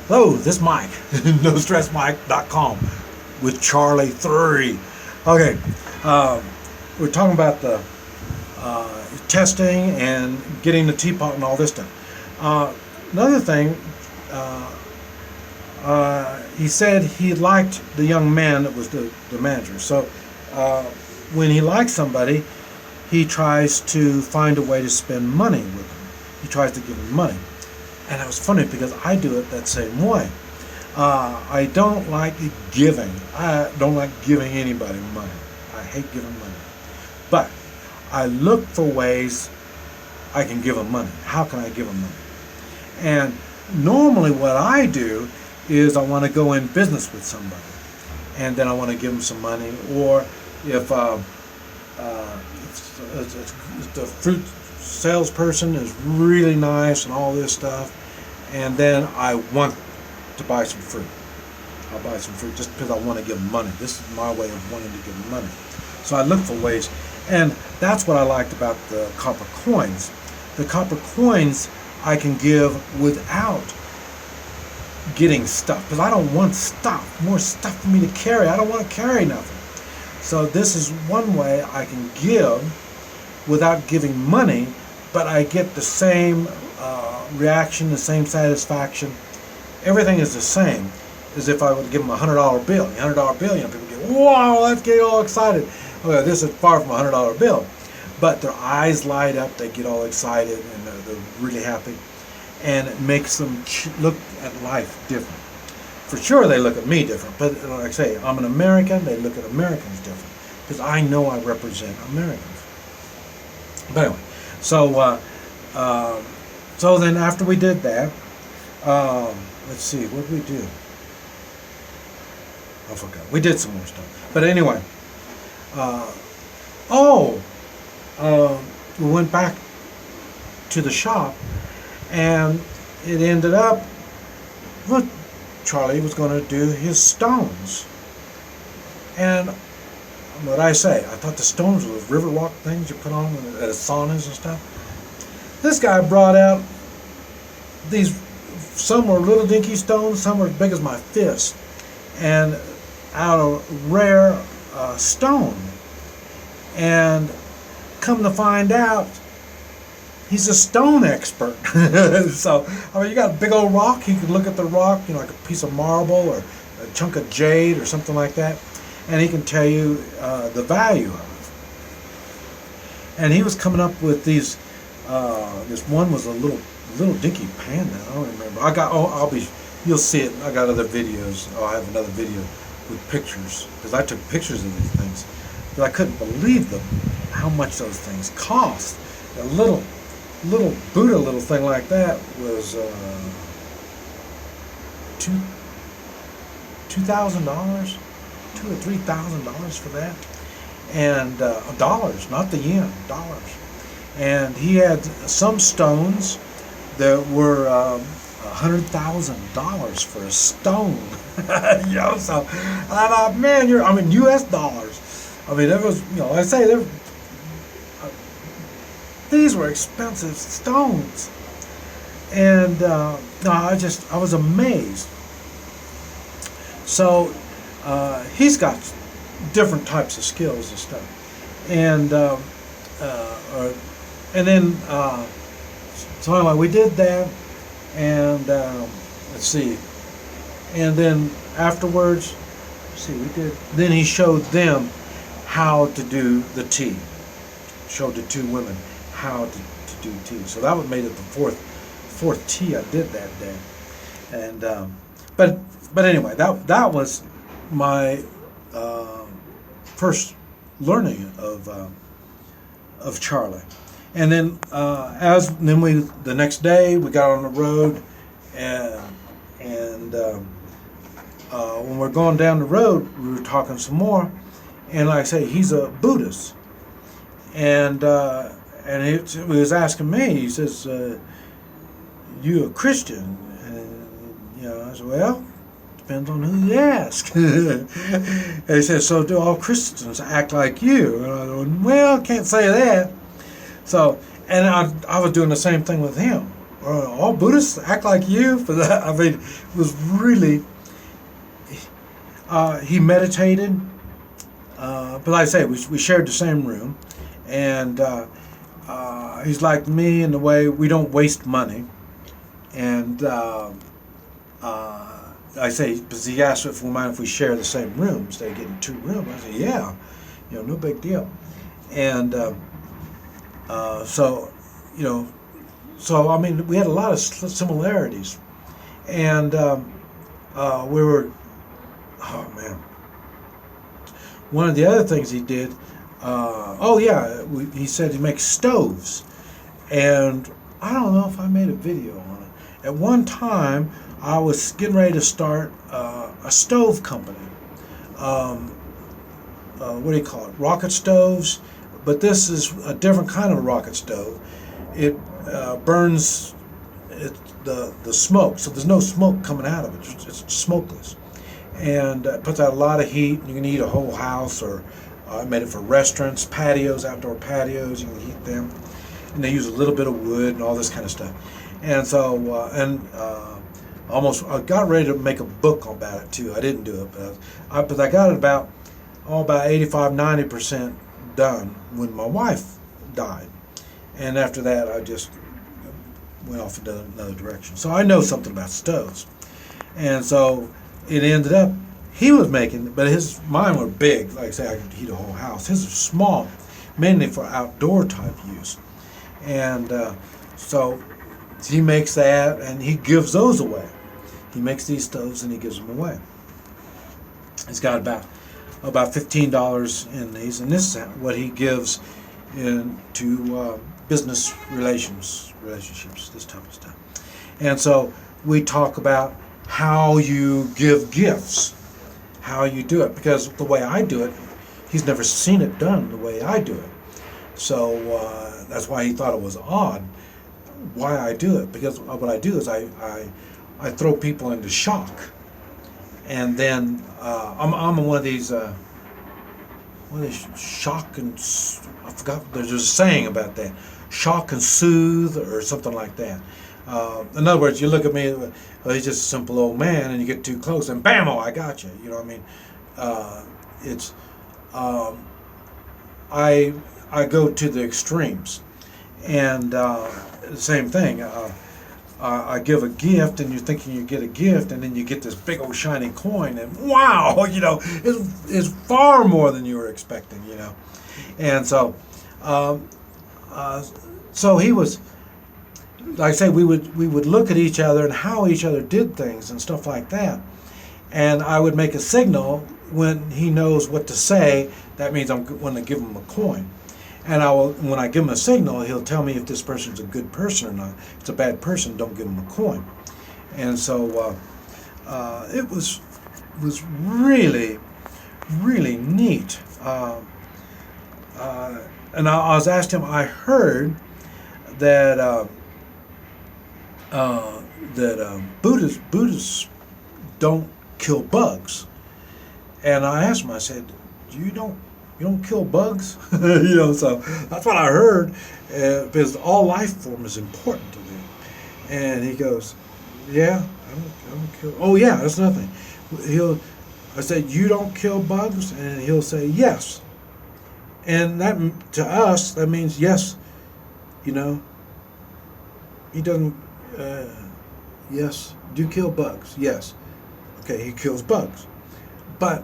Hello, this is Mike, NoStressMike.com with Charlie 3. Okay, we're talking about the testing and getting the teapot and all this stuff. Another thing, he said he liked the young man that was the manager. So when he likes somebody, he tries to find a way to spend money with them. He tries to give them money. And it was funny because I do it that same way. I don't like giving. I don't like giving anybody money. I hate giving money. But I look for ways I can give them money. How can I give them money? And normally what I do is I want to go in business with somebody. And then I want to give them some money. Or if the fruit salesperson is really nice and all this stuff, and then I want to buy some fruit. I'll buy some fruit just because I want to give them money. This is my way of wanting to give them money. So I look for ways, and that's what I liked about the copper coins. The copper coins I can give without getting stuff, because I don't want stuff, more stuff for me to carry. I don't want to carry nothing. So this is one way I can give without giving money, but I get the same reaction, the same satisfaction. Everything is the same as if I would give them a $100 bill. A $100 bill, people get, wow, let's get all excited. Okay, this is far from a $100 bill. But their eyes light up, they get all excited, and they're really happy. And it makes them look at life different. For sure, they look at me different. But like I say, I'm an American, they look at Americans different. Because I know I represent Americans. But anyway, so then after we did that, let's see, what did we do? I forgot. We did some more stuff. But anyway, we went back to the shop, and it ended up, look, Charlie was going to do his stones. And what I say, I thought the stones were those river walk things you put on at saunas and stuff. This guy brought out these, some were little dinky stones, some were as big as my fist, and out of rare stone. And come to find out, he's a stone expert. So, I mean, you got a big old rock, he can look at the rock, you know, like a piece of marble or a chunk of jade or something like that, and he can tell you the value of it. And he was coming up with these, this one was a little dinky panda, I don't remember. You'll see it, I got other videos, I'll have another video with pictures, because I took pictures of these things. But I couldn't believe how much those things cost. A little Buddha little thing like that was $2,000, $2,000 or $3,000 for that, and dollars, not the yen, dollars. And he had some stones that were $100,000 for a stone. You know, so I thought, man, U.S. dollars. I mean, it was, you know, I say these were expensive stones, and I was amazed. So he's got different types of skills and stuff, and then so anyway, we did that, and let's see, and then afterwards, then he showed them how to do the tea. Showed the two women how to do tea. So that made it the fourth tea I did that day. And but anyway, that was my first learning of Charlie. And then the next day we got on the road, and when we're going down the road, we were talking some more. And like I say, he's a Buddhist, and he was asking me. He says, "You a Christian?" And you know, I said, "Well, depends on who you ask." And he says, "So do all Christians act like you?" And I went, "Well, can't say that." So, and I was doing the same thing with him. all Buddhists act like you for that. I mean, it was really. He meditated, but like I say, we shared the same room, and he's like me in the way we don't waste money, and I say, because he asked if we mind if we share the same room instead of getting two rooms. I said, yeah, no big deal, and so, so I mean, we had a lot of similarities, and we were. Oh man! One of the other things he did, he said he makes stoves, and I don't know if I made a video on it. At one time, I was getting ready to start a stove company. What do you call it? Rocket stoves, but this is a different kind of rocket stove. It burns the smoke, so there's no smoke coming out of it. It's smokeless. And puts out a lot of heat. You can heat a whole house, or I made it for restaurants, patios, outdoor patios. You can heat them, and they use a little bit of wood and all this kind of stuff. And so, I got ready to make a book about it too. I didn't do it, but I got it about 85-90% done when my wife died, and after that, I just went off in another direction. So I know something about stoves, and so. It ended up, he was making, but mine were big. Like I say, I could heat a whole house. His are small, mainly for outdoor type use. And so he makes that, and he gives those away. He makes these stoves and he gives them away. He's got about $15 in these, and this is what he gives into business relationships, this type of stuff. And so we talk about how you give gifts, how you do it, because the way I do it, he's never seen it done the way I do it. So that's why he thought it was odd why I do it, because what I do is I throw people into shock, and then I'm one of these shock and I forgot, there's a saying about that, shock and soothe or something like that. In other words, you look at me, he's just a simple old man, and you get too close, and bam, I got you. You know what I mean? I go to the extremes, and the same thing. I give a gift, and you're thinking you get a gift, and then you get this big old shiny coin, and wow, it's far more than you were expecting, And so, so he was. Like I say, we would look at each other and how each other did things and stuff like that, and I would make a signal when he knows what to say. That means I'm going to give him a coin, and when I give him a signal, he'll tell me if this person's a good person or not. If it's a bad person, don't give him a coin. And so it was really, really neat. And I was asked him. I heard that. Buddhists don't kill bugs, and I asked him. I said, "You don't kill bugs?" So that's what I heard, because all life form is important to me. And he goes, "Yeah, I don't kill." Oh yeah, that's nothing. I said, "You don't kill bugs?" And he'll say, "Yes." And that to us that means yes. He doesn't. Yes. Do you kill bugs? Yes. Okay, he kills bugs. But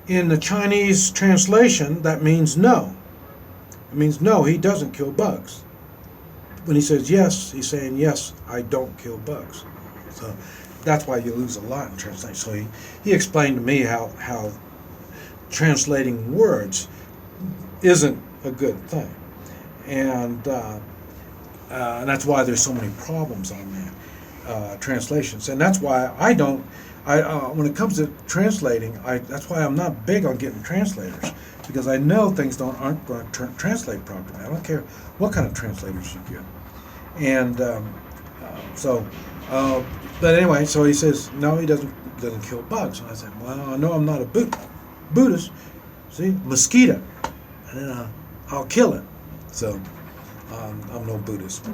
in the Chinese translation, that means no. It means no, he doesn't kill bugs. When he says yes, he's saying yes, I don't kill bugs. So that's why you lose a lot in translation. So he explained to me how translating words isn't a good thing. And that's why there's so many problems on that, translations. And that's why when it comes to translating, that's why I'm not big on getting translators, because I know things aren't going to translate properly. I don't care what kind of translators you get. And but anyway, so he says, no, he doesn't kill bugs. And I said, well, I know I'm not a Buddhist. See, mosquito. And then I'll kill it. So I'm no Buddhist.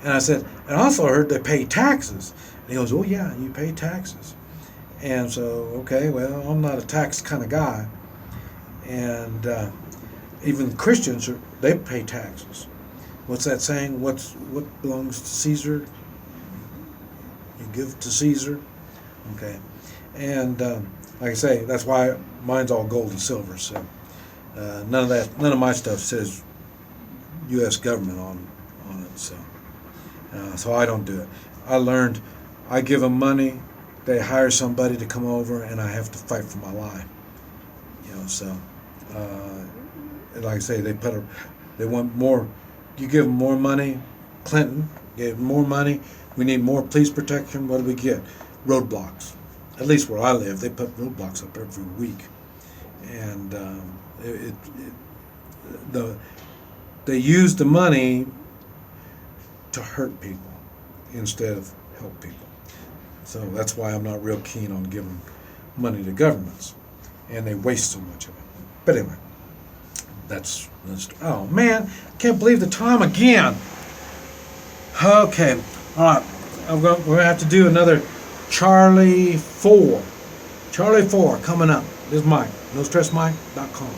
And I said, and I also heard they pay taxes. And he goes, oh yeah, you pay taxes. And so, okay, well, I'm not a tax kind of guy. And even Christians, they pay taxes. What's that saying? What belongs to Caesar? You give to Caesar. Okay. And like I say, that's why mine's all gold and silver. So none of my stuff says U.S. government on it. So I don't do it. I learned, I give them money, they hire somebody to come over, and I have to fight for my life. So like I say, they want more. You give them more money. Clinton gave them more money. We need more police protection. What do we get? Roadblocks. At least where I live, they put roadblocks up every week, and they use the money to hurt people instead of help people. So that's why I'm not real keen on giving money to governments, and they waste so much of it. But anyway, that's oh man, I can't believe the time again. Okay, all right, we're gonna have to do another Charlie 4. Charlie 4 coming up. This is Mike. NoStressMike.com.